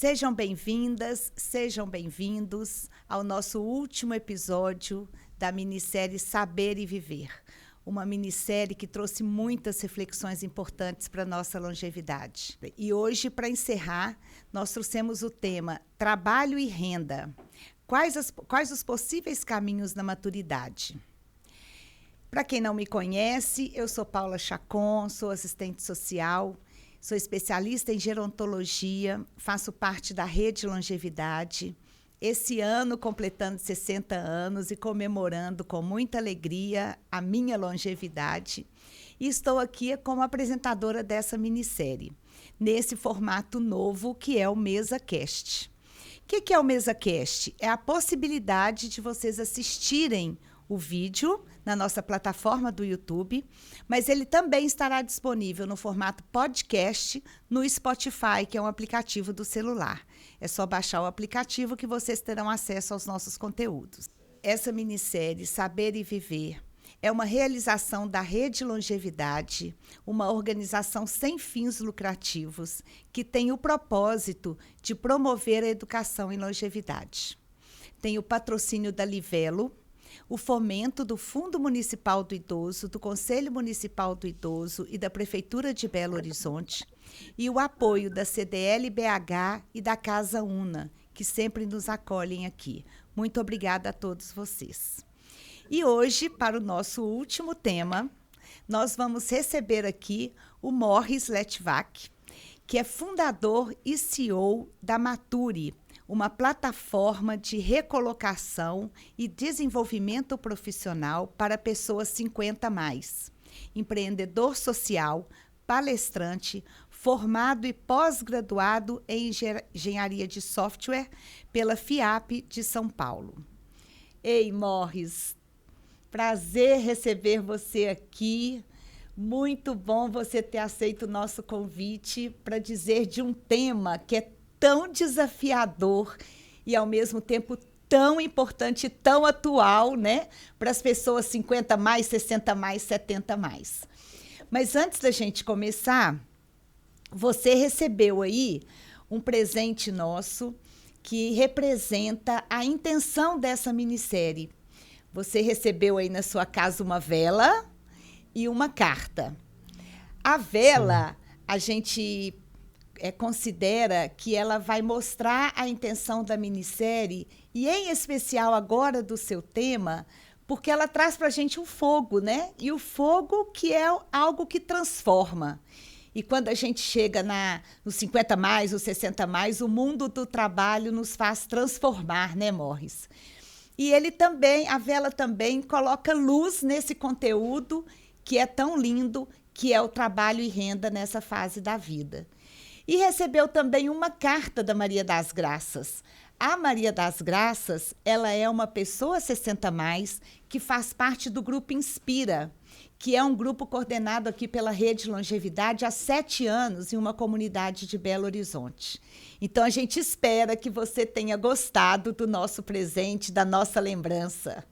Sejam bem-vindas, sejam bem-vindos ao nosso último episódio da minissérie Saber e Viver. Uma minissérie que trouxe muitas reflexões importantes para a nossa longevidade. E hoje, para encerrar, nós trouxemos o tema Trabalho e Renda. Quais os possíveis caminhos da maturidade? Para quem não me conhece, eu sou Paula Chacon, sou assistente social, sou especialista em gerontologia, faço parte da Rede Longevidade. Esse ano, completando 60 anos e comemorando com muita alegria a minha longevidade. E estou aqui como apresentadora dessa minissérie, nesse formato novo que é o MesaCast. O que é o MesaCast? É a possibilidade de vocês assistirem o vídeo na nossa plataforma do YouTube, mas ele também estará disponível no formato podcast no Spotify, que é um aplicativo do celular. É só baixar o aplicativo que vocês terão acesso aos nossos conteúdos. Essa minissérie, Saber e Viver, é uma realização da Rede Longevidade, uma organização sem fins lucrativos que tem o propósito de promover a educação em longevidade. Tem o patrocínio da Livelo, o fomento do Fundo Municipal do Idoso, do Conselho Municipal do Idoso e da Prefeitura de Belo Horizonte, e o apoio da CDL-BH e da Casa Una, que sempre nos acolhem aqui. Muito obrigada a todos vocês. E hoje, para o nosso último tema, nós vamos receber aqui o Morris Letvak, que é fundador e CEO da Mature, uma plataforma de recolocação e desenvolvimento profissional para pessoas 50 mais. Empreendedor social, palestrante, formado e pós-graduado em engenharia de software pela FIAP de São Paulo. Ei, Morris, prazer receber você aqui. Muito bom você ter aceito o nosso convite para dizer de um tema que é tão desafiador e, ao mesmo tempo, tão importante, tão atual, né? Para as pessoas 50 mais, 60 mais, 70 mais. Mas antes da gente começar, você recebeu aí um presente nosso que representa a intenção dessa minissérie. Você recebeu aí na sua casa uma vela e uma carta. A vela, sim, a gente considera que ela vai mostrar a intenção da minissérie, e em especial agora do seu tema, porque ela traz para a gente um fogo, né? E o fogo que é algo que transforma. E quando a gente chega nos 50 mais, os 60 mais, o mundo do trabalho nos faz transformar, né, Morris? E a vela também coloca luz nesse conteúdo que é tão lindo, que é o trabalho e renda nessa fase da vida. E recebeu também uma carta da Maria das Graças. A Maria das Graças, ela é uma pessoa 60 mais que faz parte do Grupo Inspira, que é um grupo coordenado aqui pela Rede Longevidade há 7 anos em uma comunidade de Belo Horizonte. Então, a gente espera que você tenha gostado do nosso presente, da nossa lembrança.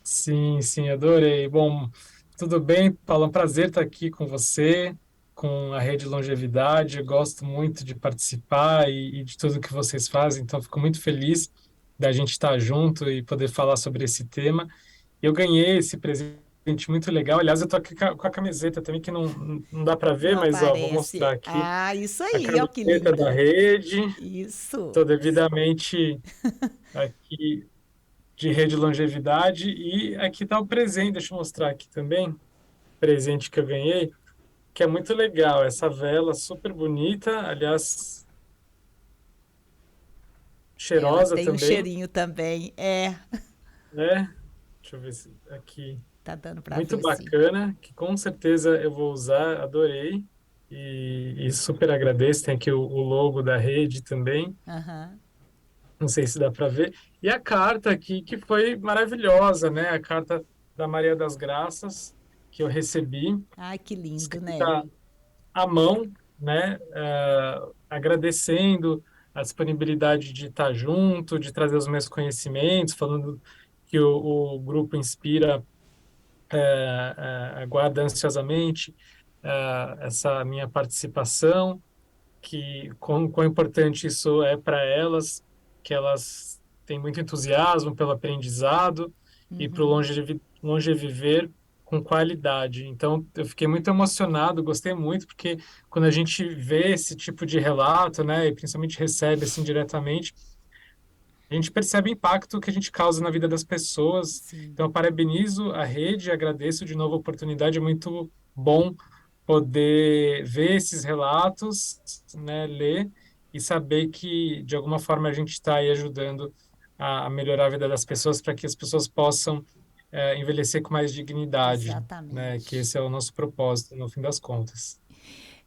Sim, sim, adorei. Bom, tudo bem, Paulo? É um prazer estar aqui com você, com a Rede Longevidade. Eu gosto muito de participar e de tudo que vocês fazem, então fico muito feliz da gente estar junto e poder falar sobre esse tema. Eu ganhei esse presente muito legal. Aliás, eu estou aqui com a camiseta também, que não dá para ver, Não mas ó, vou mostrar aparece. aqui Ah, isso a aí, ó, que camiseta da linda. Rede. Isso. Estou devidamente aqui de Rede Longevidade. E aqui está o presente, deixa eu mostrar aqui também, presente que eu ganhei, que é muito legal, essa vela super bonita, aliás, Ela cheirosa tem um também, cheirinho também. né? Deixa eu ver se aqui, Tá dando para muito ver, sim. bacana, que com certeza eu vou usar, adorei, e super agradeço, tem aqui o logo da rede também, Aham. não sei se dá para ver, e a carta aqui, que foi maravilhosa, né? A carta da Maria das Graças, que eu recebi, Ai, que lindo, né? escrita à mão, né? Agradecendo a disponibilidade de estar junto, de trazer os meus conhecimentos, falando que o grupo Inspira aguarda ansiosamente essa minha participação. que quão importante isso é para elas, que elas têm muito entusiasmo pelo aprendizado e para o longeviver com qualidade. Então, eu fiquei muito emocionado, gostei muito, porque quando a gente vê esse tipo de relato, né, e principalmente recebe assim diretamente, a gente percebe o impacto que a gente causa na vida das pessoas. Sim, Então, eu parabenizo a rede, agradeço de novo a oportunidade, é muito bom poder ver esses relatos, né, ler e saber que, de alguma forma, a gente está aí ajudando a melhorar a vida das pessoas para que as pessoas possam envelhecer com mais dignidade, né, que exatamente. esse é o nosso propósito, no fim das contas.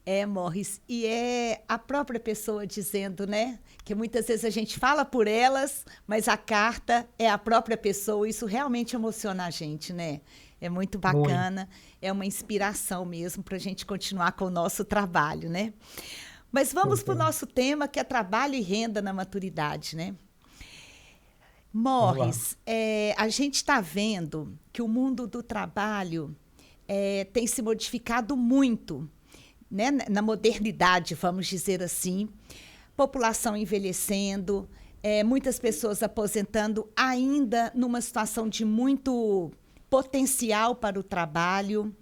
É, Morris, e é a própria pessoa dizendo, né? Que muitas vezes a gente fala por elas, mas a carta é a própria pessoa. Isso realmente emociona a gente, né? É muito Muito. bacana, é uma inspiração mesmo para a gente continuar com o nosso trabalho, né? Mas vamos para o Então, nosso tema, que é trabalho e renda na maturidade, né? vamos lá. Morris, a gente está vendo que o mundo do trabalho tem se modificado muito, né, na modernidade, vamos dizer assim, população envelhecendo, muitas pessoas aposentando ainda numa situação de muito potencial para o trabalho,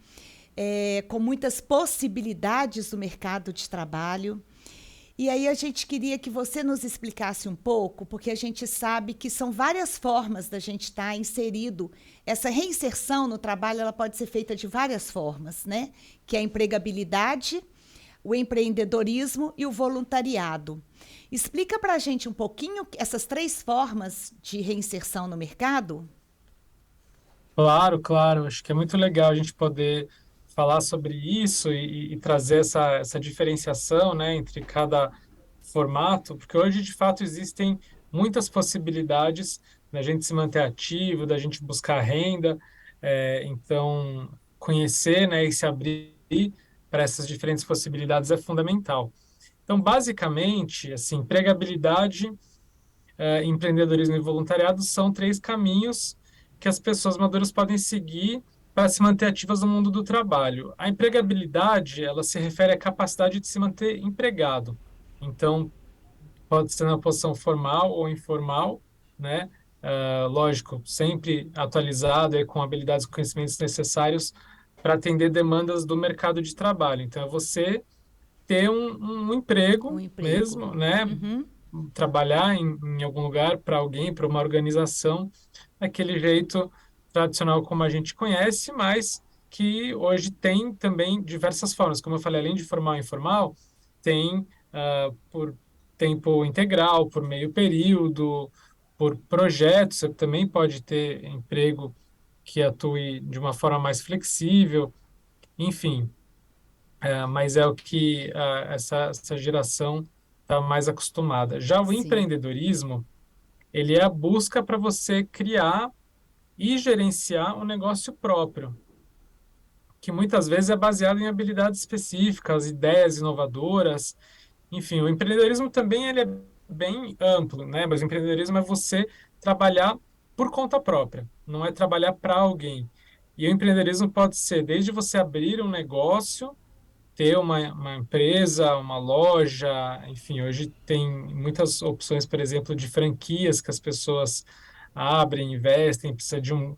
com muitas possibilidades no mercado de trabalho. E aí a gente queria que você nos explicasse um pouco, porque a gente sabe que são várias formas da gente estar inserido. Essa reinserção no trabalho, ela pode ser feita de várias formas, né? Que é a empregabilidade, o empreendedorismo e o voluntariado. Explica para a gente um pouquinho essas três formas de reinserção no mercado? Claro, claro. Acho que é muito legal a gente poder falar sobre isso e trazer essa diferenciação, né, entre cada formato, porque hoje, de fato, existem muitas possibilidades da gente se manter ativo, da gente buscar renda. Então, conhecer, né, e se abrir para essas diferentes possibilidades é fundamental. Então, basicamente, assim, empregabilidade, empreendedorismo e voluntariado são três caminhos que as pessoas maduras podem seguir para se manter ativas no mundo do trabalho. A empregabilidade, ela se refere à capacidade de se manter empregado. Então, pode ser na posição formal ou informal, né? Lógico, sempre atualizado e com habilidades e conhecimentos necessários para atender demandas do mercado de trabalho. Então, é você ter um Um emprego emprego. mesmo, né? Uhum. Trabalhar em algum lugar para alguém, para uma organização, daquele jeito tradicional como a gente conhece, mas que hoje tem também diversas formas. Como eu falei, além de formal e informal, tem por tempo integral, por meio período, por projetos. Você também pode ter emprego que atue de uma forma mais flexível, enfim. Mas é o que essa geração está mais acostumada. Já o Sim, empreendedorismo, ele é a busca para você criar e gerenciar um negócio próprio, que muitas vezes é baseado em habilidades específicas, ideias inovadoras. Enfim, o empreendedorismo também ele é bem amplo, né? Mas o empreendedorismo é você trabalhar por conta própria, não é trabalhar para alguém. E o empreendedorismo pode ser desde você abrir um negócio, ter uma empresa, uma loja, enfim, hoje tem muitas opções, por exemplo, de franquias que as pessoas abrem, investem, precisa de um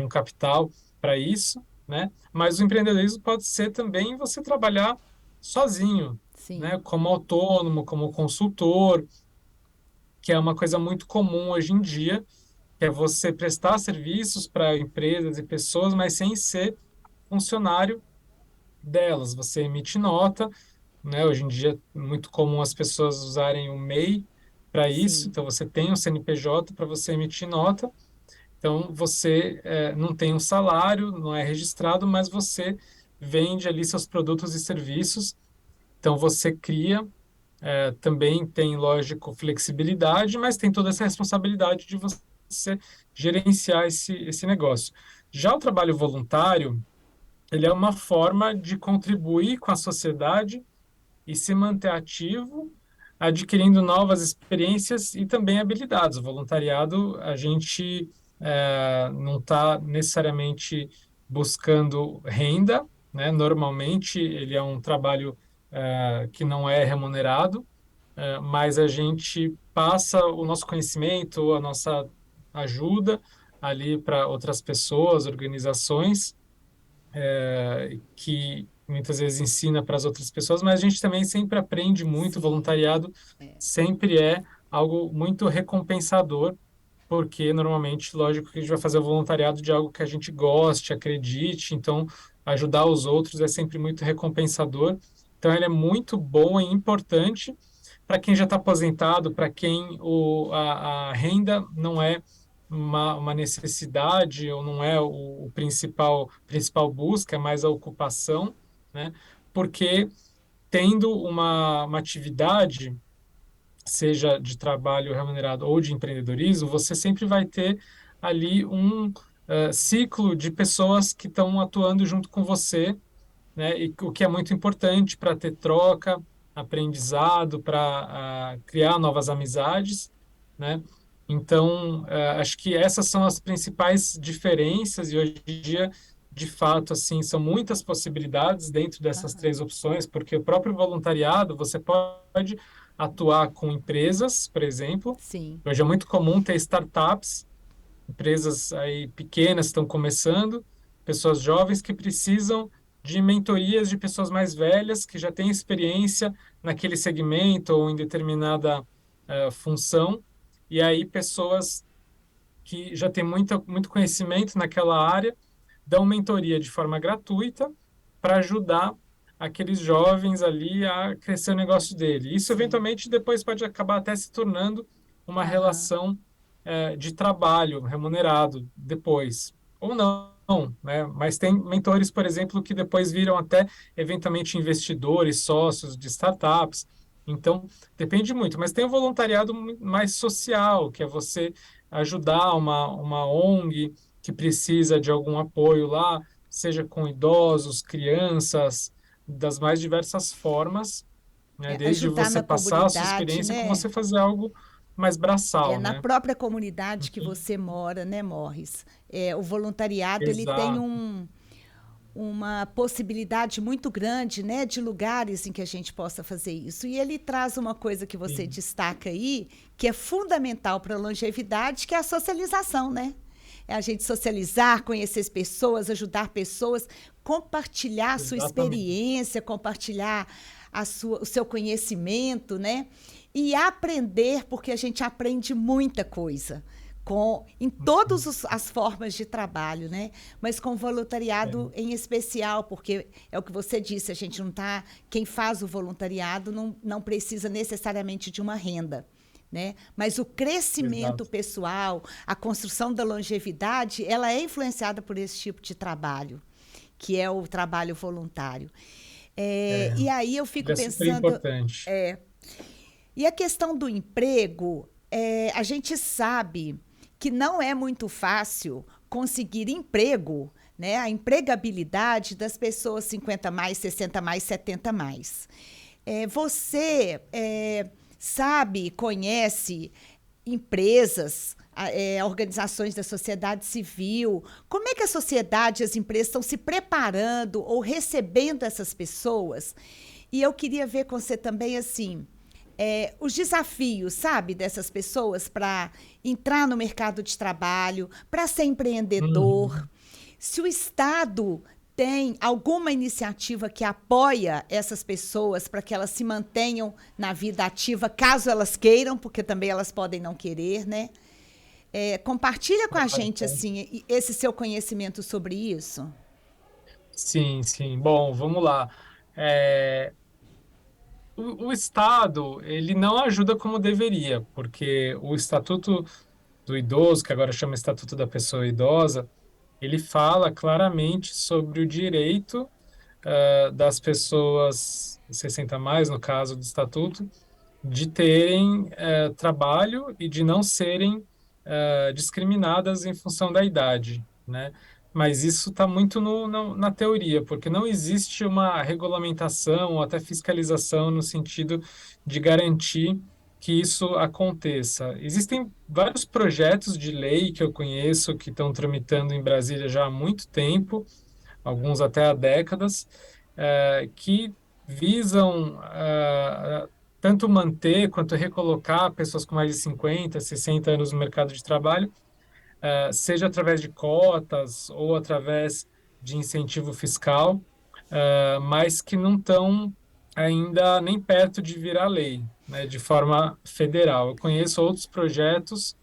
capital para isso, né? Mas o empreendedorismo pode ser também você trabalhar sozinho, né? sim, Como autônomo, como consultor, que é uma coisa muito comum hoje em dia, que é você prestar serviços para empresas e pessoas, mas sem ser funcionário delas. Você emite nota, né? Hoje em dia é muito comum as pessoas usarem o MEI para isso. sim, Então você tem um CNPJ para você emitir nota. Então você não tem um salário, não é registrado, mas você vende ali seus produtos e serviços. Então você cria, também tem, lógico, flexibilidade, mas tem toda essa responsabilidade de você gerenciar esse negócio. Já o trabalho voluntário, ele é uma forma de contribuir com a sociedade e se manter ativo, adquirindo novas experiências e também habilidades. O voluntariado, a gente não está necessariamente buscando renda, né? Normalmente, ele é um trabalho que não é remunerado, mas a gente passa o nosso conhecimento, a nossa ajuda ali para outras pessoas, organizações, que muitas vezes ensina para as outras pessoas, mas a gente também sempre aprende muito. O Sim. voluntariado É. sempre é algo muito recompensador, porque normalmente, lógico que a gente vai fazer o voluntariado de algo que a gente goste, acredite, então ajudar os outros é sempre muito recompensador. Então, ele é muito bom e importante para quem já está aposentado, para quem a renda não é uma necessidade ou não é o principal busca, é mais a ocupação, né? Porque tendo uma atividade, seja de trabalho remunerado ou de empreendedorismo, você sempre vai ter ali um ciclo de pessoas que estão atuando junto com você, né? E o que é muito importante para ter troca, aprendizado, para criar novas amizades, né? Então, acho que essas são as principais diferenças e hoje em dia, de fato, assim, são muitas possibilidades dentro dessas Aham. três opções, porque o próprio voluntariado, você pode atuar com empresas, por exemplo. Sim. Hoje é muito comum ter startups, empresas aí pequenas estão começando, pessoas jovens que precisam de mentorias de pessoas mais velhas que já têm experiência naquele segmento ou em determinada função, e aí pessoas que já têm muito conhecimento naquela área dão mentoria de forma gratuita para ajudar aqueles jovens ali a crescer o negócio dele. Isso, Sim. eventualmente, depois pode acabar até se tornando uma Aham. relação de trabalho remunerado depois. Ou não, né? Mas tem mentores, por exemplo, que depois viram até, eventualmente, investidores, sócios de startups. Então, depende muito. Mas tem o voluntariado mais social, que é você ajudar uma ONG que precisa de algum apoio lá, seja com idosos, crianças, das mais diversas formas, né? É, Desde ajudar você na passar a sua comunidade, experiência com né? você fazer algo mais É braçal, na né? própria comunidade que Uhum. você mora, né, Morris? É, o voluntariado ele tem Exato. uma possibilidade muito grande, né, de lugares em que a gente possa fazer isso. E ele traz uma coisa que você Sim, destaca aí, que é fundamental para a longevidade, que é a socialização, né? É a gente socializar, conhecer as pessoas, ajudar pessoas, compartilhar a sua exatamente. experiência, compartilhar o seu conhecimento, né? E aprender, porque a gente aprende muita coisa em Uhum. todas as formas de trabalho, né? Mas com É, voluntariado em especial, porque é o que você disse, a gente não tá. Quem faz o voluntariado não precisa necessariamente de uma renda. Né? Mas o crescimento exato. pessoal, a construção da longevidade, ela é influenciada por esse tipo de trabalho, que é o trabalho voluntário. É, É, e aí eu ele fico é super pensando, importante. e a questão do emprego, a gente sabe que não é muito fácil conseguir emprego, né? A empregabilidade das pessoas 50 mais, 60 mais, 70 mais. Você sabe, conhece empresas, organizações da sociedade civil? Como é que a sociedade e as empresas estão se preparando ou recebendo essas pessoas? E eu queria ver com você também assim os desafios, sabe, dessas pessoas para entrar no mercado de trabalho, para ser empreendedor. Uhum. Se o Estado tem alguma iniciativa que apoia essas pessoas para que elas se mantenham na vida ativa, caso elas queiram, porque também elas podem não querer, né? Compartilha com a Claro, gente claro. assim esse seu conhecimento sobre isso. Sim, sim. Bom, vamos lá. É, o Estado, ele não ajuda como deveria, porque o Estatuto do Idoso, que agora chama Estatuto da Pessoa Idosa, ele fala claramente sobre o direito das pessoas 60 a mais, no caso do Estatuto, de terem trabalho e de não serem discriminadas em função da idade, né? Mas isso está muito na teoria, porque não existe uma regulamentação ou até fiscalização no sentido de garantir que isso aconteça. Existem vários projetos de lei que eu conheço que estão tramitando em Brasília já há muito tempo, alguns até há décadas, que visam tanto manter quanto recolocar pessoas com mais de 50, 60 anos no mercado de trabalho, seja através de cotas ou através de incentivo fiscal, mas que não estão ainda nem perto de virar lei, né, de forma federal. Eu conheço outros projetos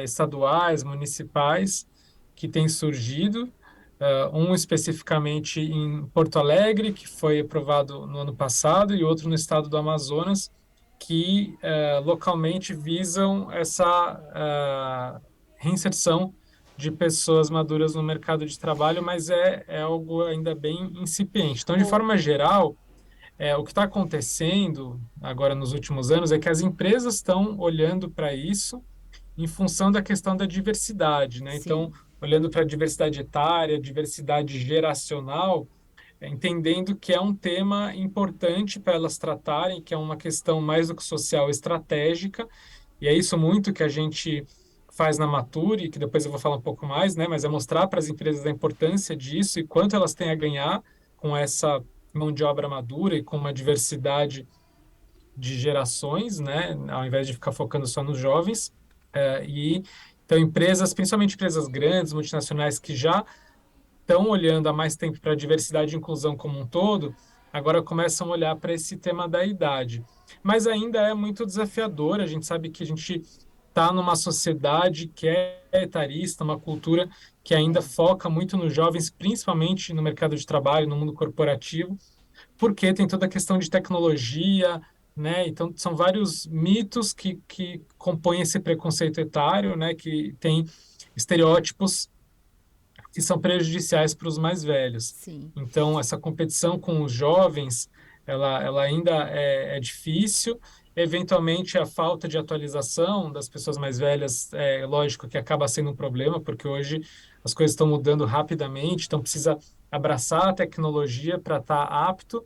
estaduais, municipais, que têm surgido. Um especificamente em Porto Alegre, que foi aprovado no ano passado, e outro no estado do Amazonas, que localmente visam essa reinserção de pessoas maduras no mercado de trabalho, mas é algo ainda bem incipiente. Então, de O, forma geral, o que está acontecendo agora nos últimos anos é que as empresas estão olhando para isso em função da questão da diversidade, né? Então, sim. olhando para a diversidade etária, diversidade geracional, entendendo que é um tema importante para elas tratarem, que é uma questão mais do que social estratégica, e é isso muito que a gente faz na Mature, que depois eu vou falar um pouco mais, né? Mas é mostrar para as empresas a importância disso e quanto elas têm a ganhar com essa mão de obra madura e com uma diversidade de gerações, né, ao invés de ficar focando só nos jovens. E então empresas, principalmente empresas grandes, multinacionais que já estão olhando há mais tempo para a diversidade e inclusão como um todo, agora começam a olhar para esse tema da idade. Mas ainda é muito desafiador, a gente sabe que a gente está numa sociedade que é etarista, uma cultura que ainda É. foca muito nos jovens, principalmente no mercado de trabalho, no mundo corporativo, porque tem toda a questão de tecnologia, né? Então, são vários mitos que compõem esse preconceito etário, né? Que tem estereótipos que são prejudiciais para os mais velhos. Sim. Então, essa competição com os jovens, ela ainda é difícil. Eventualmente, a falta de atualização das pessoas mais velhas, é lógico que acaba sendo um problema, porque hoje as coisas estão mudando rapidamente, então precisa abraçar a tecnologia para estar apto,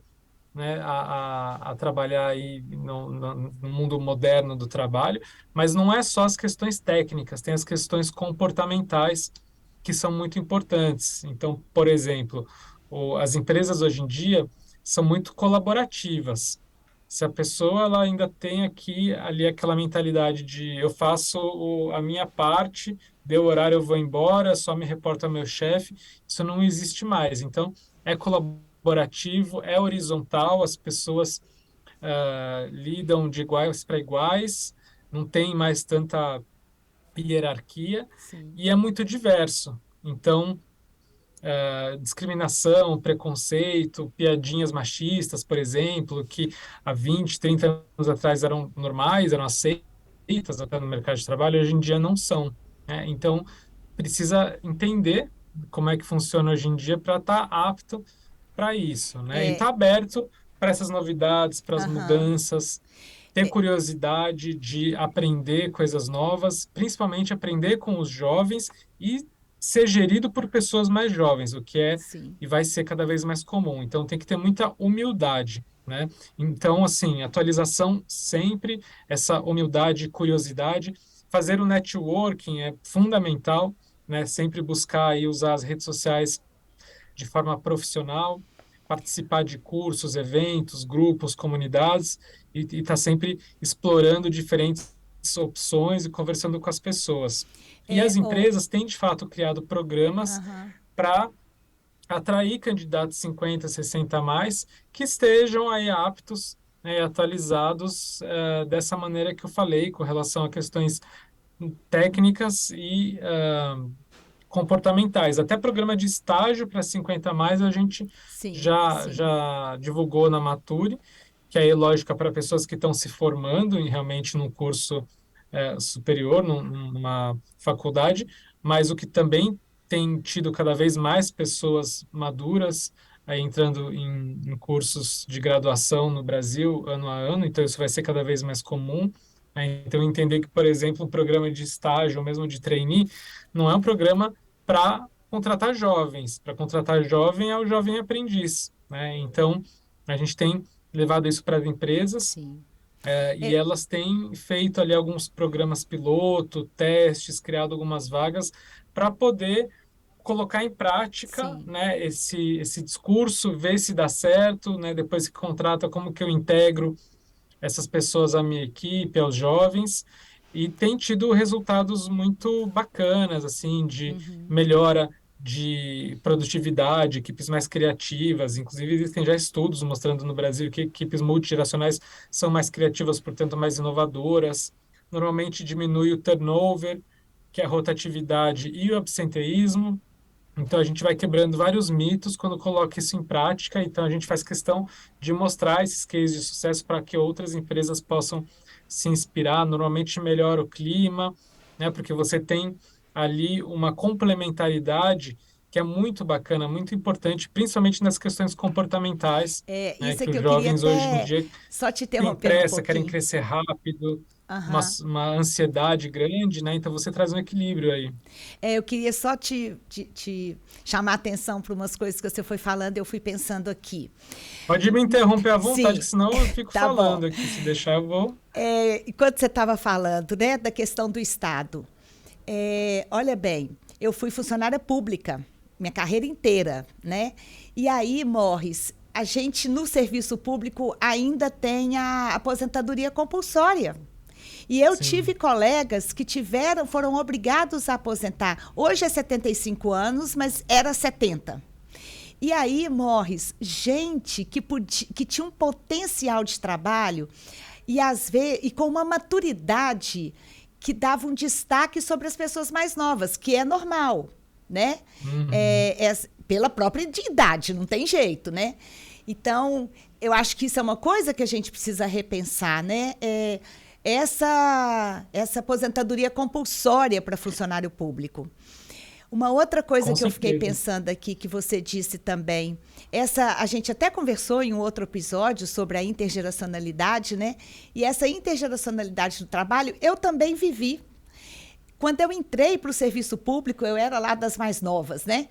né, a trabalhar aí no mundo moderno do trabalho, mas não é só as questões técnicas, tem as questões comportamentais que são muito importantes. Então, por exemplo, as empresas hoje em dia são muito colaborativas. Se a pessoa ela ainda tem aqui ali aquela mentalidade de eu faço a minha parte, deu horário eu vou embora, só me reporto ao meu chefe, isso não existe mais. Então, é colaborativo, é horizontal, as pessoas lidam de iguais para iguais, não tem mais tanta hierarquia Sim. e é muito diverso. Então, discriminação, preconceito, piadinhas machistas, por exemplo, que há 20, 30 anos atrás eram normais, eram aceitas até no mercado de trabalho, hoje em dia não são, né? Então, precisa entender como é que funciona hoje em dia para estar apto para isso, né? E estar É. aberto para essas novidades, para as Aham. mudanças, ter curiosidade de aprender coisas novas, principalmente aprender com os jovens e ser gerido por pessoas mais jovens, o que é Sim. e vai ser cada vez mais comum. Então tem que ter muita humildade, né? Então, assim, atualização sempre, essa humildade, curiosidade, fazer o networking é fundamental, né? Sempre buscar e usar as redes sociais de forma profissional, participar de cursos, eventos, grupos, comunidades e estar sempre explorando diferentes opções e conversando com as pessoas. E as É, empresas têm, de fato, criado programas aham. para atrair candidatos 50, 60 a mais que estejam aí aptos, né, atualizados dessa maneira que eu falei, com relação a questões técnicas e comportamentais. Até programa de estágio para 50 a mais a gente Sim, sim. já divulgou na Mature, que aí, lógico, é para pessoas que estão se formando em realmente num curso superior, numa faculdade, mas o que também tem tido cada vez mais pessoas maduras aí entrando em cursos de graduação no Brasil ano a ano, então isso vai ser cada vez mais comum, né? Então entender que, por exemplo, um programa de estágio ou mesmo de trainee não é um programa para contratar jovens. Para contratar jovem é o jovem aprendiz, né? Então, a gente tem levado isso para as empresas, Sim. e É, elas têm feito ali alguns programas piloto, testes, criado algumas vagas para poder colocar em prática, Sim. né, esse discurso, ver se dá certo, né, depois que contrata, como que eu integro essas pessoas à minha equipe, aos jovens, e tem tido resultados muito bacanas, assim, de Uhum. melhora de produtividade, equipes mais criativas, inclusive existem já estudos mostrando no Brasil que equipes multigeracionais são mais criativas, portanto mais inovadoras, normalmente diminui o turnover, que é a rotatividade e o absenteísmo, então a gente vai quebrando vários mitos quando coloca isso em prática. Então a gente faz questão de mostrar esses cases de sucesso para que outras empresas possam se inspirar. Normalmente melhora o clima, né? Porque você tem ali uma complementaridade que é muito bacana, muito importante, principalmente nas questões comportamentais, né? Isso é Que que os eu queria jovens hoje em até dia só te têm interrompendo um pressa, querem pouquinho. crescer rápido, Aham. uma ansiedade grande, né? Então você traz um equilíbrio aí. Eu queria só te chamar a atenção para umas coisas que você foi falando, eu fui pensando aqui. Pode me interromper à vontade, que Sim, senão eu fico tá bom. falando aqui. Se deixar, eu vou. Enquanto você estava falando, né, da questão do Estado, olha bem, eu fui funcionária pública minha carreira inteira, né? E aí, Morris, a gente no serviço público ainda tem a aposentadoria compulsória. E eu tive Sim. colegas que foram obrigados a aposentar. Hoje é 75 anos, mas era 70. E aí, Morris, gente que tinha um potencial de trabalho e às vezes e com uma maturidade que dava um destaque sobre as pessoas mais novas, que é normal, né? Uhum. Pela própria idade, não tem jeito, né? Então, eu acho que isso é uma coisa que a gente precisa repensar, né? Essa aposentadoria compulsória para funcionário público. Uma outra coisa Com que eu fiquei certeza. pensando aqui, que você disse também, a gente até conversou em um outro episódio sobre a intergeracionalidade, né? E essa intergeracionalidade do trabalho eu também vivi. Quando eu entrei para o serviço público, eu era lá das mais novas, né?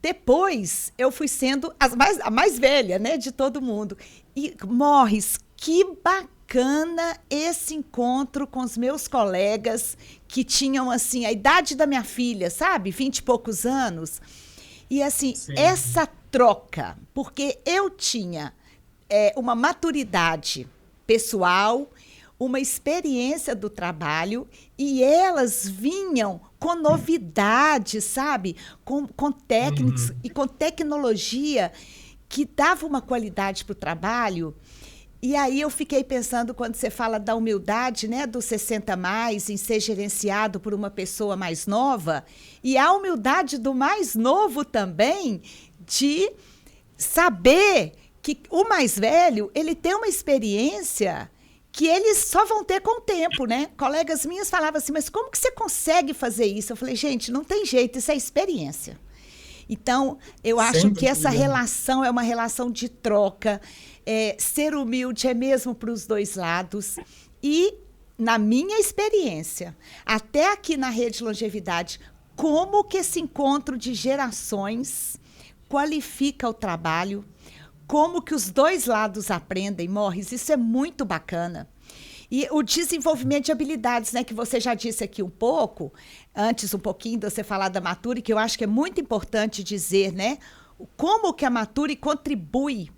Depois, eu fui sendo a mais velha, né, de todo mundo. E, Morris, que bacana esse encontro com os meus colegas que tinham, assim, a idade da minha filha, sabe? 20 e poucos anos. E, assim, Sim. essa troca, porque eu tinha uma maturidade pessoal, uma experiência do trabalho e elas vinham com novidades, sabe? Com técnicas Uhum. e com tecnologia que dava uma qualidade para o trabalho. E aí eu fiquei pensando, quando você fala da humildade, né, dos 60 mais, em ser gerenciado por uma pessoa mais nova, e a humildade do mais novo também, de saber que o mais velho, ele tem uma experiência que eles só vão ter com o tempo, né? Colegas minhas falavam assim, mas como que você consegue fazer isso? Eu falei, gente, não tem jeito, isso é experiência. Então, eu acho Sem que essa dúvida. relação é uma relação de troca. Ser humilde é mesmo para os dois lados. E, na minha experiência, até aqui na Rede Longevidade, como que esse encontro de gerações qualifica o trabalho, como que os dois lados aprendem, Morris, isso é muito bacana. E o desenvolvimento de habilidades, né, que você já disse aqui um pouco, antes um pouquinho de você falar da Mature, que eu acho que é muito importante dizer, né, como que a Mature contribui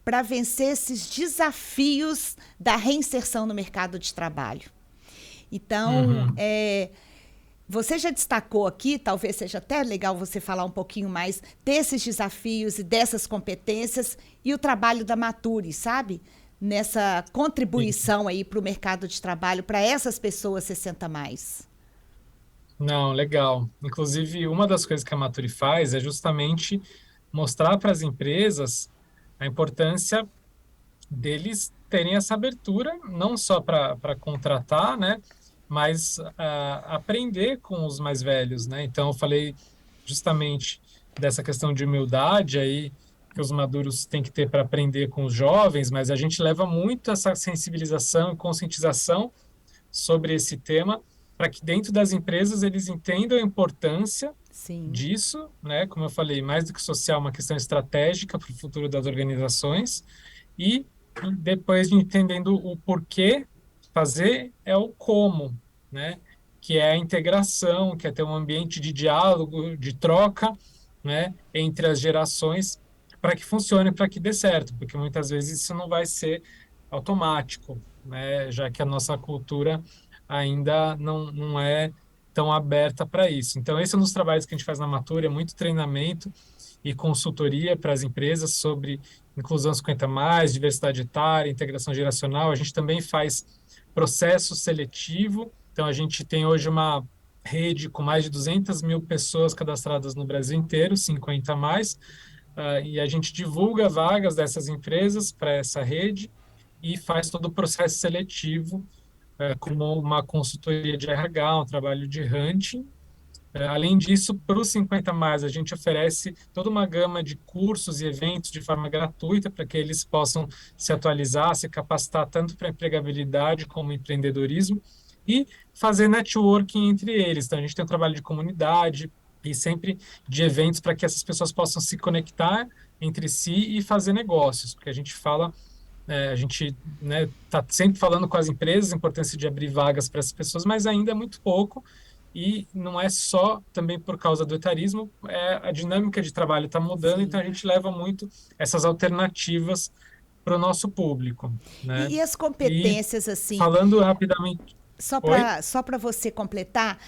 para vencer esses desafios da reinserção no mercado de trabalho. Então, Uhum. você já destacou aqui, talvez seja até legal você falar um pouquinho mais desses desafios e dessas competências e o trabalho da Mature, sabe? Nessa Sim. contribuição aí para o mercado de trabalho para essas pessoas 60 mais. Não, legal. Inclusive, uma das coisas que a Maturi faz é justamente mostrar para as empresas a importância deles terem essa abertura, não só para contratar, né, mas aprender com os mais velhos, né? Então, eu falei justamente dessa questão de humildade aí que os maduros têm que ter para aprender com os jovens, mas a gente leva muito essa sensibilização e conscientização sobre esse tema para que dentro das empresas eles entendam a importância Sim. disso, né? Como eu falei, mais do que social, uma questão estratégica para o futuro das organizações e depois de entendendo o porquê fazer é o como, né? que é a integração, que é ter um ambiente de diálogo, de troca, né, entre as gerações, para que funcione, para que dê certo, porque muitas vezes isso não vai ser automático, né, já que a nossa cultura ainda não é tão aberta para isso. Então, esse é um dos trabalhos que a gente faz na Matura, é muito treinamento e consultoria para as empresas sobre inclusão 50+, diversidade etária, integração geracional. A gente também faz processo seletivo. Então, a gente tem hoje uma rede com mais de 200 mil pessoas cadastradas no Brasil inteiro, 50+, e a gente divulga vagas dessas empresas para essa rede e faz todo o processo seletivo, como uma consultoria de RH, um trabalho de hunting. Além disso, para os 50+, a gente oferece toda uma gama de cursos e eventos de forma gratuita para que eles possam se atualizar, se capacitar tanto para empregabilidade como empreendedorismo e fazer networking entre eles. Então, a gente tem um trabalho de comunidade e sempre de eventos para que essas pessoas possam se conectar entre si e fazer negócios, porque a gente fala a gente, né, tá sempre falando com as empresas a importância de abrir vagas para essas pessoas, mas ainda é muito pouco e não é só também por causa do etarismo, a dinâmica de trabalho está mudando, então Sim. a gente leva muito essas alternativas para o nosso público, né? E as E competências, assim, falando rapidamente, oi? só para você completar,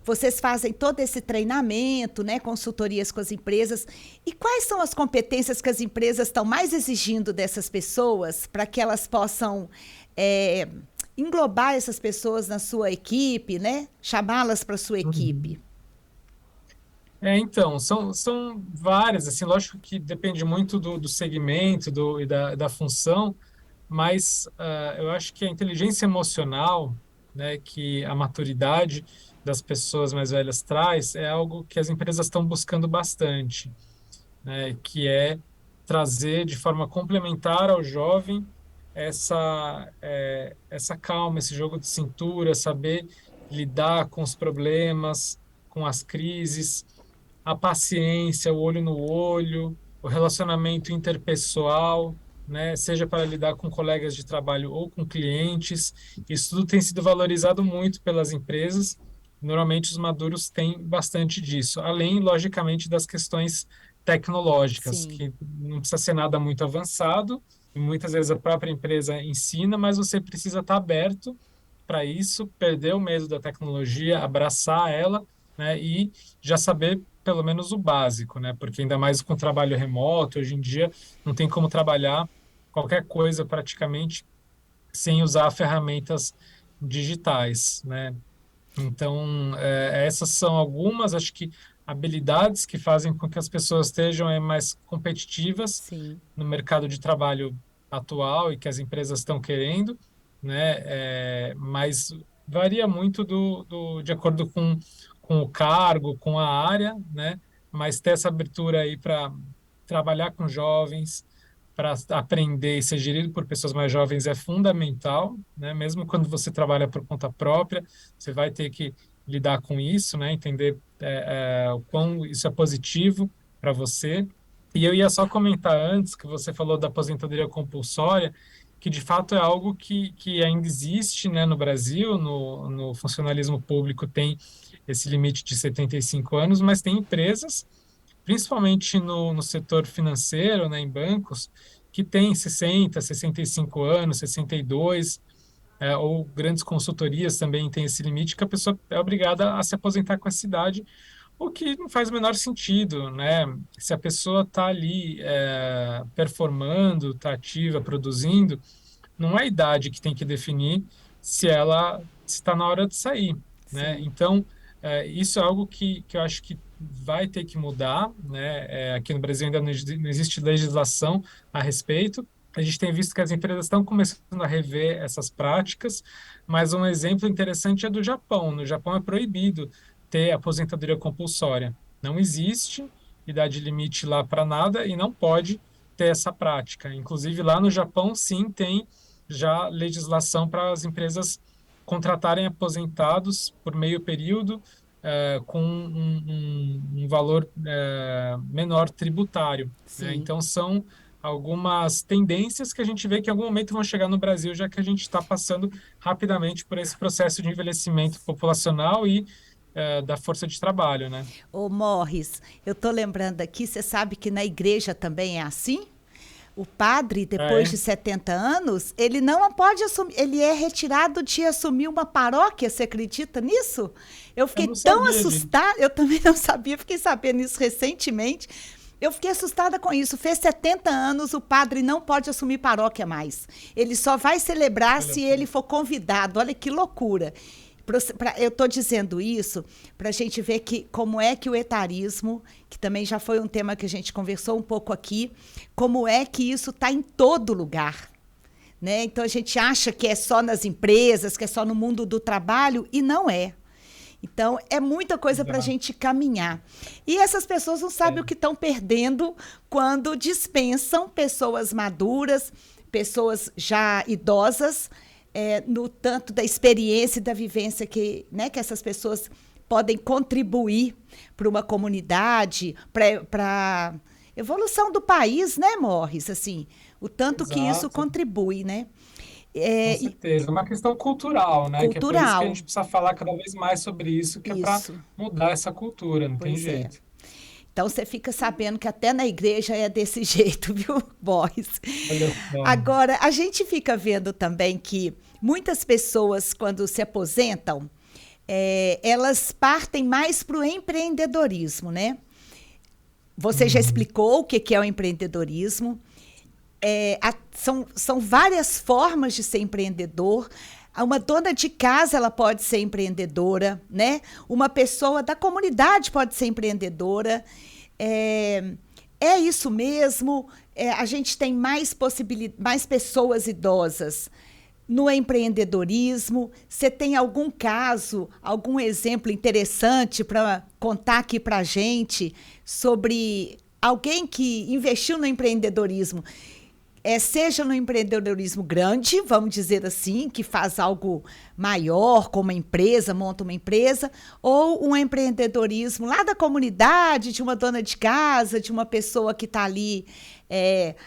vocês fazem todo esse treinamento, né, consultorias com as empresas. E quais são as competências que as empresas estão mais exigindo dessas pessoas para que elas possam englobar essas pessoas na sua equipe, né? Chamá-las para sua equipe? Uhum. Então, são várias, assim, lógico que depende muito do segmento e da função, mas eu acho que a inteligência emocional, né, que a maturidade das pessoas mais velhas traz, é algo que as empresas estão buscando bastante, né, que é trazer de forma complementar ao jovem essa calma, esse jogo de cintura, saber lidar com os problemas, com as crises, a paciência, o olho no olho, o relacionamento interpessoal, né, seja para lidar com colegas de trabalho ou com clientes. Isso tudo tem sido valorizado muito pelas empresas. Normalmente os maduros têm bastante disso, além, logicamente, das questões tecnológicas, Sim, que não precisa ser nada muito avançado, e muitas vezes a própria empresa ensina, mas você precisa estar aberto para isso, perder o medo da tecnologia, abraçar ela, né, e já saber pelo menos o básico, né? Porque ainda mais com trabalho remoto, hoje em dia não tem como trabalhar qualquer coisa praticamente sem usar ferramentas digitais, né? Então, essas são algumas, acho que habilidades que fazem com que as pessoas estejam mais competitivas sim, no mercado de trabalho atual e que as empresas estão querendo, né? Mas varia muito de acordo com o cargo, com a área, né? Mas ter essa abertura aí para trabalhar com jovens, para aprender e ser gerido por pessoas mais jovens é fundamental, né? Mesmo quando você trabalha por conta própria, você vai ter que lidar com isso, né? Entender o quão isso é positivo para você. E eu ia só comentar antes que você falou da aposentadoria compulsória, que de fato é algo que ainda existe, né, no Brasil, no funcionalismo público tem esse limite de 75 anos, mas tem empresas, principalmente no setor financeiro, né, em bancos, que tem 60, 65 anos, 62, ou grandes consultorias também têm esse limite, que a pessoa é obrigada a se aposentar com essa idade, o que não faz o menor sentido, né? Se a pessoa está ali performando, está ativa, produzindo, não é a idade que tem que definir se ela está na hora de sair, né? sim. Então, isso é algo que eu acho que vai ter que mudar, né? Aqui no Brasil ainda não existe legislação a respeito. A gente tem visto que as empresas estão começando a rever essas práticas, mas um exemplo interessante é do Japão. No Japão é proibido ter aposentadoria compulsória. Não existe idade limite lá para nada e não pode ter essa prática. Inclusive, lá no Japão, sim, tem já legislação para as empresas contratarem aposentados por meio período, com um valor menor tributário, né? Sim. Então, são algumas tendências que a gente vê que em algum momento vão chegar no Brasil, já que a gente está passando rapidamente por esse processo de envelhecimento populacional e da força de trabalho, né? Ô Morris, eu tô lembrando aqui, você sabe que na igreja também é assim? O padre, Ah, depois de é? 70 anos, ele não pode assumir, ele é retirado de assumir uma paróquia, você acredita nisso? Eu Eu fiquei não tão sabia disso. assustada, eu também não sabia, fiquei sabendo isso recentemente. Eu fiquei assustada com isso. Fez 70 anos, o padre não pode assumir paróquia mais. Ele só vai celebrar Olha se só. ele for convidado. Olha que loucura. Eu estou dizendo isso para a gente ver que como é que o etarismo, que também já foi um tema que a gente conversou um pouco aqui, como é que isso está em todo lugar. Né? Então a gente acha que é só nas empresas, que é só no mundo do trabalho, e não é. Então, é muita coisa para a Exato. gente caminhar. E essas pessoas não sabem É, o que estão perdendo quando dispensam pessoas maduras, pessoas já idosas, no tanto da experiência e da vivência que, né, que essas pessoas podem contribuir para uma comunidade, para a evolução do país, né, Morris? Assim, o tanto que isso exato. contribui, né? Com É, e certeza. É uma questão cultural, né? Que é por isso que a cultural, gente precisa falar cada vez mais sobre isso, que é para isso. mudar essa cultura, não tem Pois é. jeito. Então você fica sabendo que até na igreja é desse jeito, viu, Boris? Olha só. Agora, a gente fica vendo também que muitas pessoas, quando se aposentam, elas partem mais para o empreendedorismo, né? Você já Uhum. explicou o que é o empreendedorismo. São várias formas de ser empreendedor. Uma dona de casa ela pode ser empreendedora, né? Uma pessoa da comunidade pode ser empreendedora. É, é isso mesmo. A gente tem mais possibilidades, mais pessoas idosas no empreendedorismo. Você tem algum caso, algum exemplo interessante para contar aqui para a gente sobre alguém que investiu no empreendedorismo? Seja no empreendedorismo grande, vamos dizer assim, que faz algo maior, como uma empresa, monta uma empresa, ou um empreendedorismo lá da comunidade, de uma dona de casa, de uma pessoa que está ali,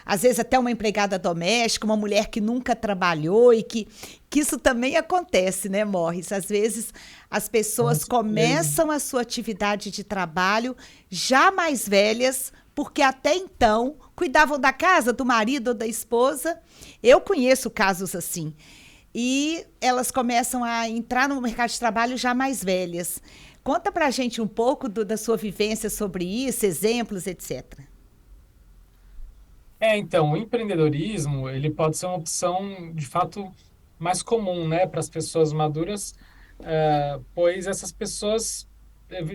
às vezes até uma empregada doméstica, uma mulher que nunca trabalhou e que isso também acontece, né, Morris? Às vezes as Com pessoas certeza. começam a sua atividade de trabalho já mais velhas, porque até então cuidavam da casa, do marido ou da esposa. Eu conheço casos assim. E elas começam a entrar no mercado de trabalho já mais velhas. Conta pra gente um pouco da sua vivência sobre isso, exemplos, etc. Então, o empreendedorismo, ele pode ser uma opção, de fato, mais comum, né, para as pessoas maduras, pois essas pessoas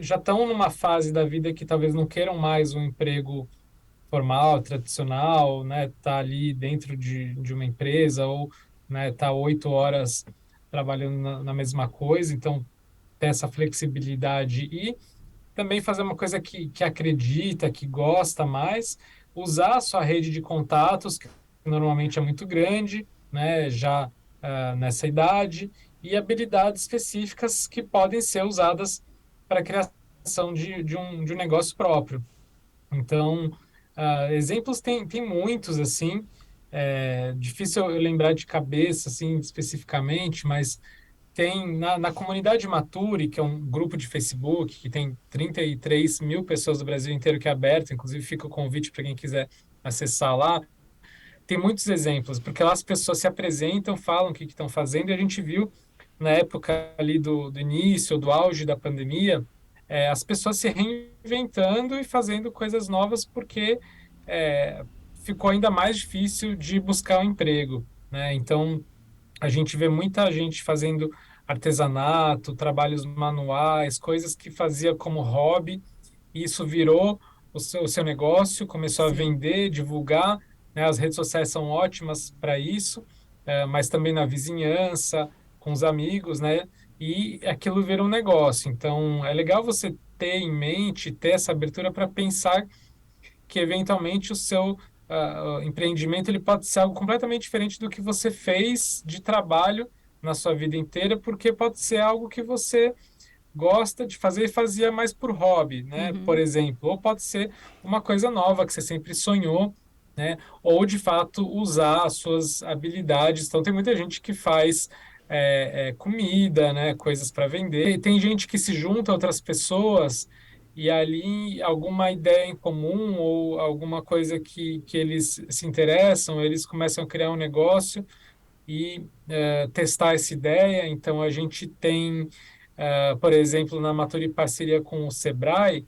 já estão numa fase da vida que talvez não queiram mais um emprego formal, tradicional, né, tá ali dentro de uma empresa ou, né, tá 8 horas trabalhando na mesma coisa, então ter essa flexibilidade e também fazer uma coisa que acredita, que gosta mais, usar a sua rede de contatos, que normalmente é muito grande, né, já nessa idade, e habilidades específicas que podem ser usadas para a criação de um negócio próprio. Então, exemplos tem muitos, assim, difícil eu lembrar de cabeça, assim, especificamente, mas tem na comunidade Mature, que é um grupo de Facebook, que tem 33 mil pessoas do Brasil inteiro que é aberto, inclusive fica o convite para quem quiser acessar lá, tem muitos exemplos, porque lá as pessoas se apresentam, falam o que estão fazendo, e a gente viu na época ali do início, do auge da pandemia, as pessoas se reinventando e fazendo coisas novas porque é, ficou ainda mais difícil de buscar um emprego, né? Então, a gente vê muita gente fazendo artesanato, trabalhos manuais, coisas que fazia como hobby, e isso virou o seu negócio, começou a Sim. vender, divulgar, né? As redes sociais são ótimas para isso, mas também na vizinhança, com os amigos, né? E aquilo virou um negócio. Então, é legal você ter em mente, ter essa abertura para pensar que eventualmente o seu empreendimento ele pode ser algo completamente diferente do que você fez de trabalho na sua vida inteira, porque pode ser algo que você gosta de fazer e fazia mais por hobby, né? Por Uhum. exemplo, ou pode ser uma coisa nova que você sempre sonhou né? Ou de fato usar as suas habilidades. Então tem muita gente que faz comida, né? Coisas para vender. E tem gente que se junta a outras pessoas e ali alguma ideia em comum ou alguma coisa que eles se interessam, eles começam a criar um negócio e testar essa ideia. Então, a gente tem, por exemplo, na Maturi parceria com o Sebrae,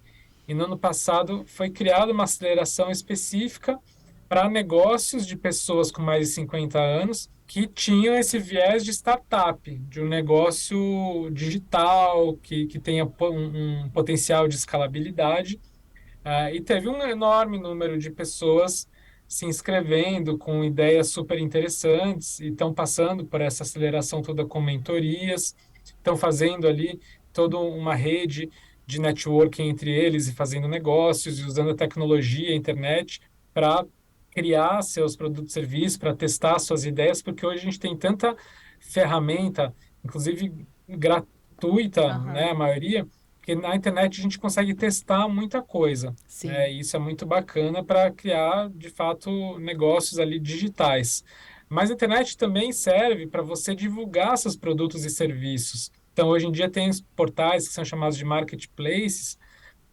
e no ano passado foi criada uma aceleração específica para negócios de pessoas com mais de 50 anos que tinham esse viés de startup, de um negócio digital que tenha um potencial de escalabilidade. E teve um enorme número de pessoas se inscrevendo com ideias super interessantes e estão passando por essa aceleração toda com mentorias, estão fazendo ali toda uma rede de networking entre eles e fazendo negócios e usando a tecnologia, a internet, para criar seus produtos e serviços, para testar suas ideias, porque hoje a gente tem tanta ferramenta, inclusive gratuita, né, Aham, a maioria, porque na internet a gente consegue testar muita coisa, né? sim, E isso é muito bacana para criar, de fato, negócios ali digitais. Mas a internet também serve para você divulgar seus produtos e serviços. Então, hoje em dia tem os portais que são chamados de marketplaces,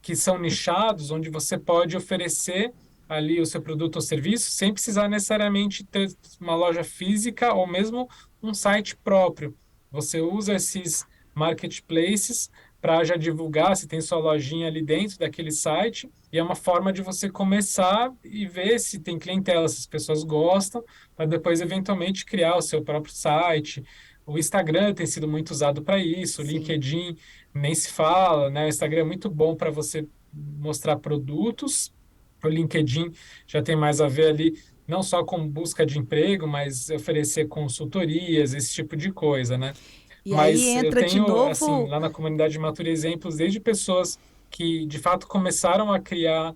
que são nichados, onde você pode oferecer ali o seu produto ou serviço sem precisar necessariamente ter uma loja física ou mesmo um site próprio. Você usa esses marketplaces para já divulgar se tem sua lojinha ali dentro daquele site, e é uma forma de você começar e ver se tem clientela, se as pessoas gostam, para depois eventualmente criar o seu próprio site. O Instagram tem sido muito usado para isso, o sim, LinkedIn nem se fala, né? O Instagram é muito bom para você mostrar produtos. O LinkedIn já tem mais a ver ali, não só com busca de emprego, mas oferecer consultorias, esse tipo de coisa, né? e aí Mas eu entra de tenho, assim, novo, lá na comunidade de Matura exemplos desde pessoas que, de fato, começaram a criar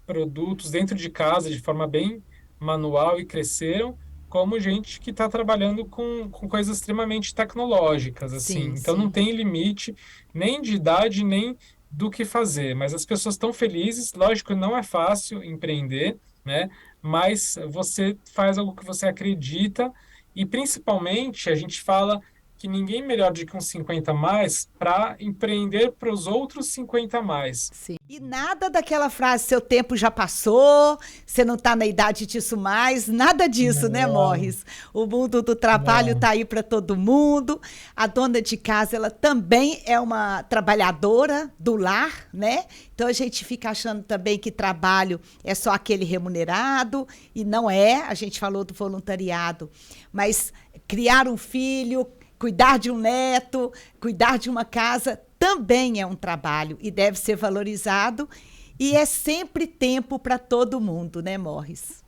produtos dentro de casa de forma bem manual e cresceram, como gente que está trabalhando com coisas extremamente tecnológicas, assim. sim, Então, não sim, tem limite nem de idade, nem do que fazer. Mas as pessoas estão felizes. Lógico, não é fácil empreender, né? Mas você faz algo que você acredita e, principalmente, a gente fala que ninguém melhor do que uns 50 a mais para empreender para os outros 50 a mais. sim. E nada daquela frase, seu tempo já passou, você não está na idade disso mais, nada disso, né, Não, Morris? O mundo do trabalho não. está aí para todo mundo. A dona de casa, ela também é uma trabalhadora do lar, né? Então a gente fica achando também que trabalho é só aquele remunerado, e não é. A gente falou do voluntariado, mas criar um filho, cuidar de um neto, cuidar de uma casa também é um trabalho e deve ser valorizado. E é sempre tempo para todo mundo, né, Morris?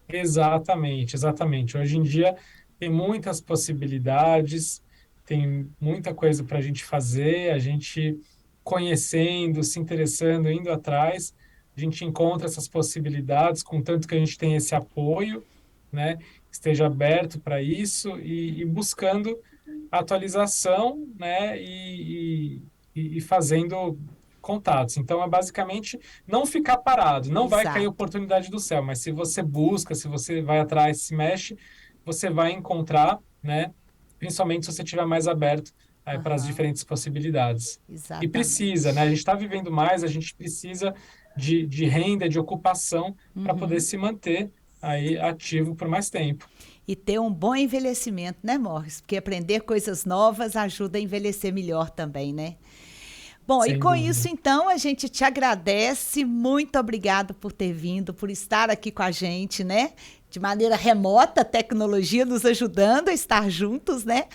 Exatamente, exatamente. Hoje em dia tem muitas possibilidades, tem muita coisa para a gente fazer, a gente conhecendo, se interessando, indo atrás, a gente encontra essas possibilidades, contanto que a gente tem esse apoio, né? Esteja aberto para isso e buscando atualização, né? E fazendo contatos. Então, é basicamente não ficar parado. Não vai cair Exato. oportunidade do céu, mas se você busca, se você vai atrás, se mexe, você vai encontrar, né? Principalmente se você estiver mais aberto para as Aham, diferentes possibilidades. E precisa, né? A exatamente. gente está vivendo mais, a gente precisa de renda, de ocupação para poder Uhum. se manter aí ativo por mais tempo. E ter um bom envelhecimento, né, Morris? Porque aprender coisas novas ajuda a envelhecer melhor também, né? Bom, e Sem com isso, dúvida. então, a gente te agradece. Muito obrigado por ter vindo, por estar aqui com a gente, né? De maneira remota, a tecnologia nos ajudando a estar juntos, né?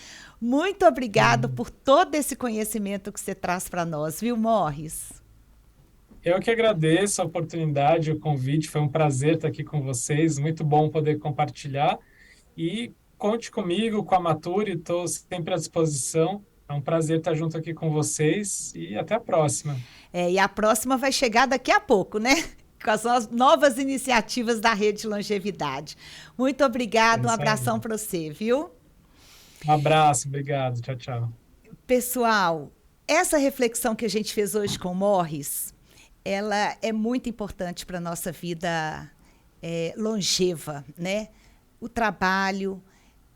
Muito obrigado Sim. por todo esse conhecimento que você traz para nós, viu, Morris? Eu que agradeço a oportunidade, o convite. Foi um prazer estar aqui com vocês. Muito bom poder compartilhar. E conte comigo, com a Mature, estou sempre à disposição. É um prazer estar junto aqui com vocês e até a próxima. É, e a próxima vai chegar daqui a pouco, né? Com as novas iniciativas da Rede Longevidade. Muito É obrigado, um isso aí. abração para você, viu? Um abraço, obrigado. Tchau, tchau. Pessoal, essa reflexão que a gente fez hoje com o Morris ela é muito importante para a nossa vida longeva, né? O trabalho,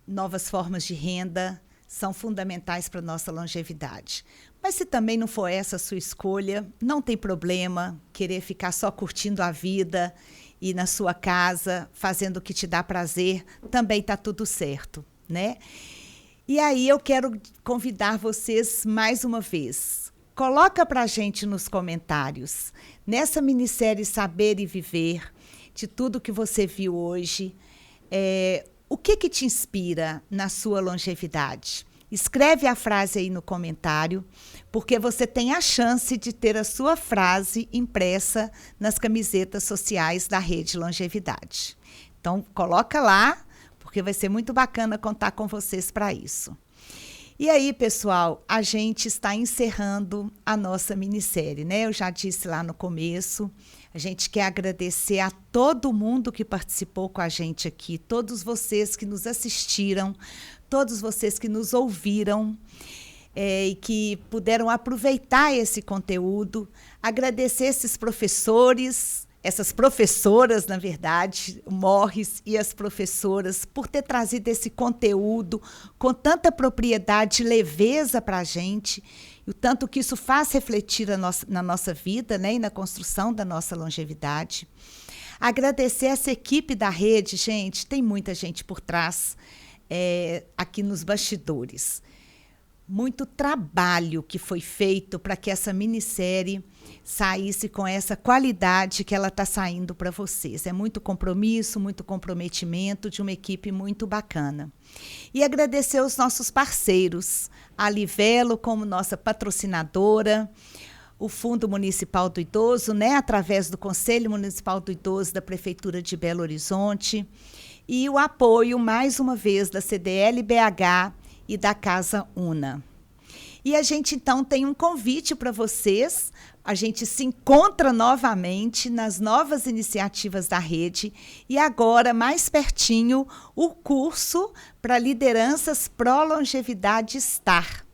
novas formas de renda são fundamentais para a nossa longevidade. Mas se também não for essa a sua escolha, não tem problema querer ficar só curtindo a vida e na sua casa, fazendo o que te dá prazer, também está tudo certo, né? E aí eu quero convidar vocês mais uma vez. Coloca para a gente nos comentários, nessa minissérie Saber e Viver, de tudo que você viu hoje, o que te inspira na sua longevidade? Escreve a frase aí no comentário, porque você tem a chance de ter a sua frase impressa nas camisetas sociais da Rede Longevidade. Então, coloca lá, porque vai ser muito bacana contar com vocês para isso. E aí, pessoal, a gente está encerrando a nossa minissérie, né? Eu já disse lá no começo, a gente quer agradecer a todo mundo que participou com a gente aqui, todos vocês que nos assistiram, todos vocês que nos ouviram e que puderam aproveitar esse conteúdo, agradecer esses professores, essas professoras, na verdade, o Morris e as professoras, por ter trazido esse conteúdo com tanta propriedade e leveza para a gente, e o tanto que isso faz refletir na nossa vida, né, e na construção da nossa longevidade. Agradecer essa equipe da rede, gente, tem muita gente por trás, aqui nos bastidores. Muito trabalho que foi feito para que essa minissérie saísse com essa qualidade que ela está saindo para vocês. É muito compromisso, muito comprometimento de uma equipe muito bacana. E agradecer os nossos parceiros, a Livelo como nossa patrocinadora, o Fundo Municipal do Idoso, né, através do Conselho Municipal do Idoso da Prefeitura de Belo Horizonte, e o apoio, mais uma vez, da CDL-BH e da Casa Una. E a gente, então, tem um convite para vocês. A gente se encontra novamente nas novas iniciativas da rede e agora, mais pertinho, o curso para lideranças pró-longevidade STAR.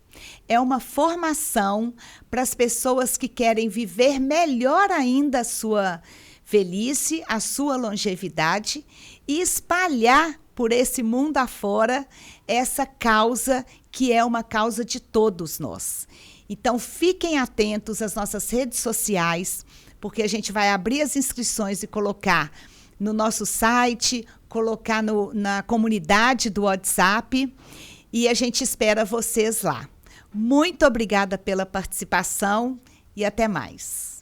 É uma formação para as pessoas que querem viver melhor ainda a sua velhice, a sua longevidade e espalhar por esse mundo afora essa causa que é uma causa de todos nós. Então, fiquem atentos às nossas redes sociais, porque a gente vai abrir as inscrições e colocar no nosso site, colocar na comunidade do WhatsApp, e a gente espera vocês lá. Muito obrigada pela participação e até mais.